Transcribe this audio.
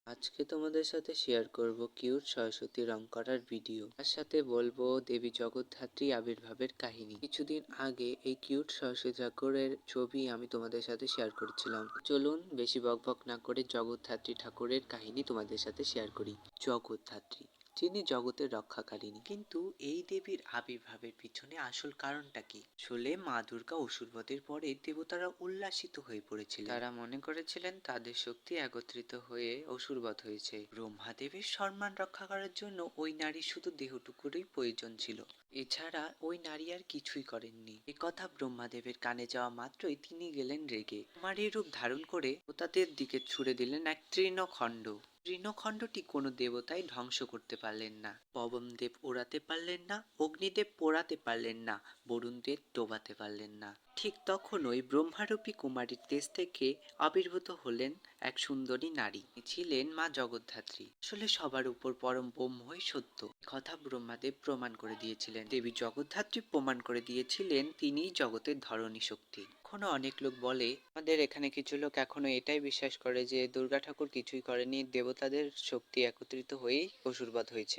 আজকে তোমাদের সাথে শেয়ার করব কিউট সরস্বতী রং করার ভিডিও। তার সাথে বলবো দেবী জগদ্ধাত্রী আবির্ভাবের কাহিনী। কিছুদিন আগে এই কিউট সরস্বতী ঠাকুরের ছবি আমি তোমাদের সাথে শেয়ার করেছিলাম। চলুন বেশি বকবক না করে জগদ্ধাত্রী ঠাকুরের কাহিনী তোমাদের সাথে শেয়ার করি। জগদ্ধাত্রী, যিনি জগতের রক্ষাকারিণী। কিন্তু এই দেবীর আবির্ভাবের পিছনে আসল কারণটা কি? আসলে মা দুর্গা অসুরবধের পরে দেবতারা উল্লাসিত হয়ে পড়েছিলেন। তারা মনে করেছিলেন তাদের শক্তি একত্রিত হয়ে অসুরবধ হয়েছে। ব্রহ্মাদেবের সম্মান রক্ষা করার জন্য ওই নারীর শুধু দেহটুকুরই প্রয়োজন ছিল, এছাড়া ওই নারী আর কিছুই করেননি। এ কথা ব্রহ্মাদেবের কানে যাওয়া মাত্রই তিনি গেলেন রেগে। কুমারীর রূপ ধারণ করে ও তাদের দিকে ছুড়ে দিলেন এক তৃণখণ্ড। তৃণখণ্ডটি কোনো দেবতাই ধ্বংস করতে পারলেন না। পবনদেব ওড়াতে পারলেন না, অগ্নিদেব পোড়াতে পারলেন না, বরুণদেব ডোবাতে পারলেন না। ঠিক তখনই ব্রহ্মারূপী কুমারীর দেশ থেকে আবির্ভূত হলেন এক সুন্দরী নারী। ছিলেন মা জগদ্ধাত্রী। আসলে সবার উপর পরম ব্রহ্মই সত্য, কথা ব্রহ্মাদেব প্রমাণ করে দিয়েছিলেন। দেবী জগদ্ধাত্রী প্রমাণ করে দিয়েছিলেন তিনিই জগতের ধরণী শক্তি। এখনো অনেক লোক বলে, আমাদের এখানে কিছু লোক এখনো এটাই বিশ্বাস করে যে দুর্গা ঠাকুর কিছুই করেনি, দেবতাদের শক্তি একত্রিত হয়েই অসুরবধ হয়েছে।